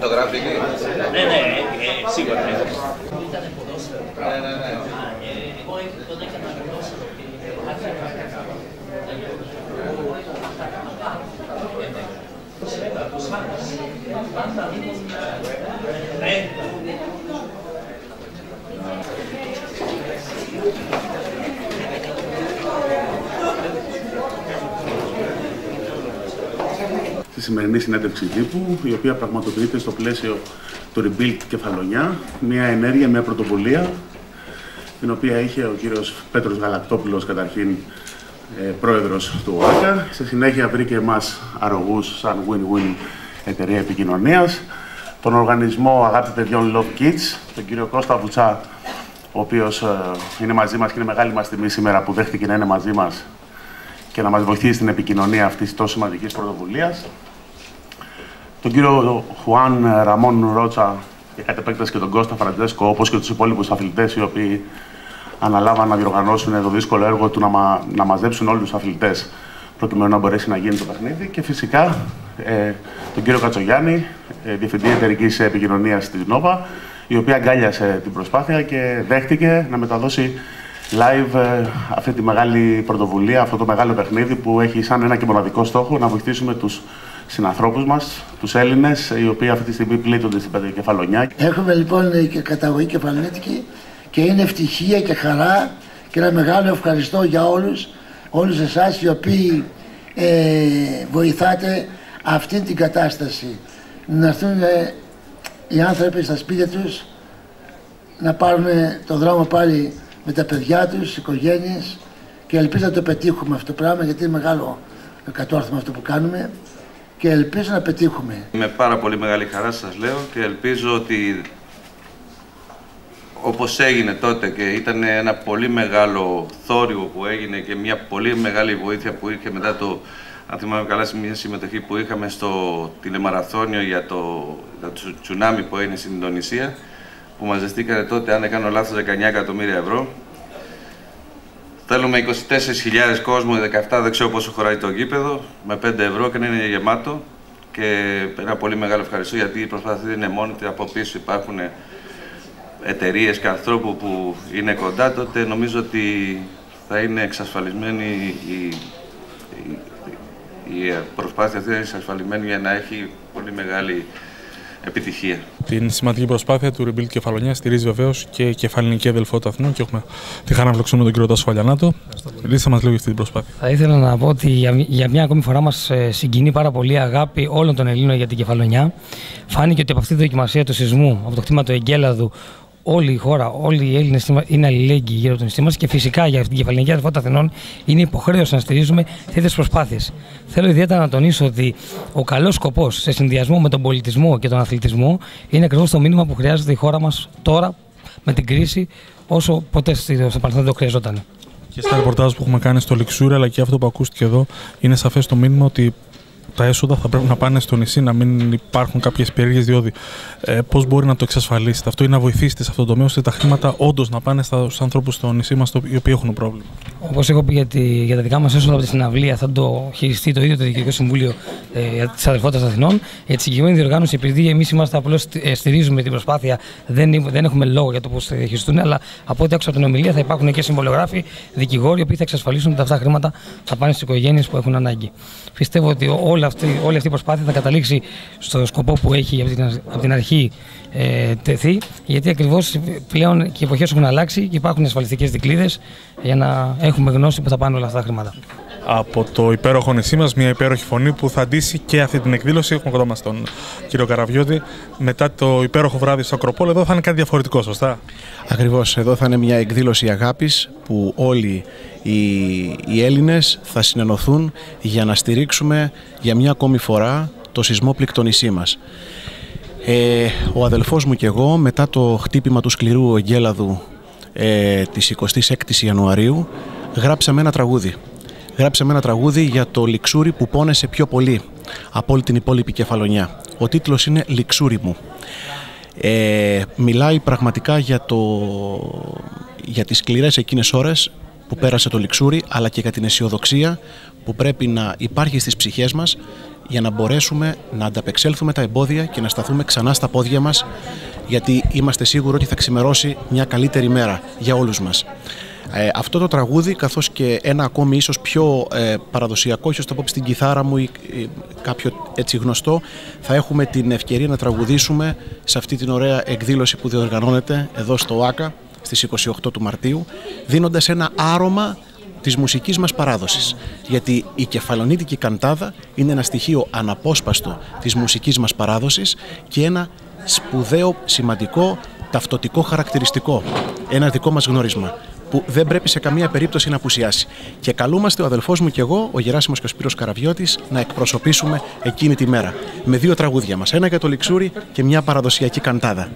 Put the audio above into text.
Το γράφει εκεί. Ναι, σίγουρα. Στη σημερινή συνέντευξη τύπου, η οποία πραγματοποιείται στο πλαίσιο του Rebuild Κεφαλονιά, μια ενέργεια, μια πρωτοβουλία, την οποία είχε ο κύριος Πέτρος Γαλακτόπουλος, καταρχήν πρόεδρος του ΟΑΚΑ. Στη συνέχεια βρήκε εμάς αρρωγούς σαν Win-Win εταιρεία επικοινωνίας, τον οργανισμό Αγάπη Παιδιών Love Kids, τον κύριο Κώστα Βουτσά, ο οποίος είναι μαζί μας και είναι μεγάλη μας τιμή σήμερα που δέχτηκε να είναι μαζί μας και να μας βοηθήσει στην επικοινωνία αυτής της τόσο σημαντικής πρωτοβουλίας. Τον κύριο Χουάν Ραμόν Ρότσα και κατ' επέκταση και τον Κώστα Φραντζέσκο, όπως και τους υπόλοιπους αθλητές οι οποίοι αναλάβαν να διοργανώσουν το δύσκολο έργο του να μαζέψουν όλους τους αθλητές προκειμένου να μπορέσει να γίνει το παιχνίδι. Και φυσικά τον κύριο Κατσογιάννη, Διευθυντή Εταιρικής Επικοινωνίας της Νόβα, η οποία αγκάλιασε την προσπάθεια και δέχτηκε να μεταδώσει live αυτή τη μεγάλη πρωτοβουλία, αυτό το μεγάλο παιχνίδι που έχει σαν ένα και μοναδικό στόχο να βοηθήσουμε τους συνανθρώπους μας, τους Έλληνες, οι οποίοι αυτή τη στιγμή πλήττονται στην Κεφαλονιά. Έχουμε λοιπόν και καταγωγή κεφαλονίτικη και είναι ευτυχία και χαρά και ένα μεγάλο ευχαριστώ για όλους εσάς οι οποίοι βοηθάτε αυτή την κατάσταση. Να έρθουν οι άνθρωποι στα σπίτια τους, να πάρουν το δρόμο πάλι με τα παιδιά τους, τις οικογένειες, και ελπίζω να το πετύχουμε αυτό το πράγμα, γιατί είναι μεγάλο κατόρθωμα αυτό που κάνουμε και ελπίζω να πετύχουμε. Με πάρα πολύ μεγάλη χαρά σας λέω και ελπίζω ότι όπως έγινε τότε και ήταν ένα πολύ μεγάλο θόρυβο που έγινε και μια πολύ μεγάλη βοήθεια που ήρθε μετά το, αν θυμάμαι καλά, μια συμμετοχή που είχαμε στο τηλεμαραθώνιο για το τσουνάμι που έγινε στην Ινδονησία, που μαζευτήκανε τότε, αν δεν κάνω λάθος, 19 εκατομμύρια ευρώ. Θέλουμε 24.000 κόσμο, 17 δεν ξέρω πόσο χωράει το γήπεδο, με 5 ευρώ και να είναι γεμάτο. Και ένα πολύ μεγάλο ευχαριστώ, γιατί η προσπάθεια δεν είναι μόνη του, από πίσω υπάρχουν εταιρείες και ανθρώπου που είναι κοντά, τότε νομίζω ότι θα είναι εξασφαλισμένη η προσπάθεια αυτή, είναι εξασφαλισμένη για να έχει πολύ μεγάλη επιτυχία. Την σημαντική προσπάθεια του Rebuild Κεφαλονιά στηρίζει βεβαίως και η Κεφαλινική Αδελφότητα Αθηνών και έχουμε τη χαρά να φιλοξενούμε τον κύριο Τάσο Φαλιανάτο. Λύστε μας λίγο για αυτή την προσπάθεια. Θα ήθελα να πω ότι για μια ακόμη φορά μας συγκινεί πάρα πολύ η αγάπη όλων των Ελλήνων για την Κεφαλονιά. Φάνηκε ότι από αυτή τη δοκιμασία του σεισμού, από το χτήμα του Εγκέλαδου, όλη η χώρα, όλοι οι Έλληνες είναι αλληλέγγυοι γύρω από τον νησί μας και φυσικά για την Κεφαλινική Αδελφότητα Αθηνών είναι υποχρέωση να στηρίζουμε τέτοιες προσπάθειες. Θέλω ιδιαίτερα να τονίσω ότι ο καλός σκοπός σε συνδυασμό με τον πολιτισμό και τον αθλητισμό είναι ακριβώς το μήνυμα που χρειάζεται η χώρα μας τώρα με την κρίση, όσο ποτέ στο παρελθόν δεν το χρειαζόταν. Και στα ρεπορτάζ που έχουμε κάνει στο Λιξούρι, αλλά και αυτό που ακούστηκε εδώ, είναι σαφές το μήνυμα ότι τα έσοδα θα πρέπει να πάνε στο νησί, να μην υπάρχουν κάποιες περίεργες διόδοι. Πώς μπορεί να το εξασφαλίσετε αυτό ή να βοηθήσετε σε αυτό το τομέα, ώστε τα χρήματα όντως να πάνε στους ανθρώπους στο νησί μας, οι οποίοι έχουν πρόβλημα? Όπως έχω πει για τα δικά μας έσοδα από τη συναυλία, θα το χειριστεί το ίδιο το Διοικητικό Συμβούλιο της Αδελφότητας Αθηνών. Για τη συγκεκριμένη διοργάνωση, επειδή εμείς είμαστε απλώς στηρίζουμε την προσπάθεια, δεν έχουμε λόγο για το πώς θα διαχειριστούν, αλλά από ό,τι άκουσα από την ομιλία θα υπάρχουν και συμβολογράφοι, δικηγόροι, οι οποίοι θα εξασφαλίσουν ότι αυτά τα χρήματα θα πάνε στις οικογένειες που έχουν ανάγκη. Πιστεύω ότι όλη αυτή η προσπάθεια θα καταλήξει στο σκοπό που έχει από την αρχή τεθεί, γιατί ακριβώς πλέον και οι εποχές έχουν αλλάξει και υπάρχουν ασφαλιστικές δικλείδες για να έχουμε γνώση που θα πάνε όλα αυτά τα χρήματα. Από το υπέροχο νησί μας, μια υπέροχη φωνή που θα ντύσει και αυτή την εκδήλωση. Έχουμε κοντά μας τον κύριο Καραβιώτη. Μετά το υπέροχο βράδυ στο Ακροπόλ, εδώ θα είναι κάτι διαφορετικό, σωστά? Ακριβώς, εδώ θα είναι μια εκδήλωση αγάπης που όλοι οι Έλληνες θα συνενωθούν για να στηρίξουμε για μια ακόμη φορά το σεισμόπληκτο νησί μας. Ο αδελφός μου και εγώ, μετά το χτύπημα του σκληρού εγκέλαδου της 26ης Ιανουαρίου, γράψαμε ένα τραγούδι. Γράψαμε ένα τραγούδι για το Λιξούρι που πόνεσε πιο πολύ από όλη την υπόλοιπη Κεφαλονιά. Ο τίτλος είναι «Λιξούρι μου». Μιλάει πραγματικά για τις σκληρές εκείνες ώρες που πέρασε το Λιξούρι, αλλά και για την αισιοδοξία που πρέπει να υπάρχει στις ψυχές μας για να μπορέσουμε να ανταπεξέλθουμε τα εμπόδια και να σταθούμε ξανά στα πόδια μας, γιατί είμαστε σίγουροι ότι θα ξημερώσει μια καλύτερη μέρα για όλους μας. Αυτό το τραγούδι, καθώς και ένα ακόμη ίσως πιο παραδοσιακό, ίσως το πω στην κιθάρα μου ή κάποιο έτσι γνωστό, θα έχουμε την ευκαιρία να τραγουδήσουμε σε αυτή την ωραία εκδήλωση που διοργανώνεται εδώ στο ΆΚΑ στις 28 του Μαρτίου, δίνοντας ένα άρωμα της μουσικής μας παράδοσης. Γιατί η κεφαλονίτικη καντάδα είναι ένα στοιχείο αναπόσπαστο της μουσικής μας παράδοσης και ένα σπουδαίο, σημαντικό, ταυτοτικό χαρακτηριστικό. Ένα δικό μας γνώρισμα που δεν πρέπει σε καμία περίπτωση να απουσιάσει. Και καλούμαστε ο αδελφός μου και εγώ, ο Γεράσιμος και ο Σπύρος Καραβιώτης, να εκπροσωπήσουμε εκείνη τη μέρα με 2 τραγούδια μας. Ένα για το Λιξούρι και μια παραδοσιακή καντάδα.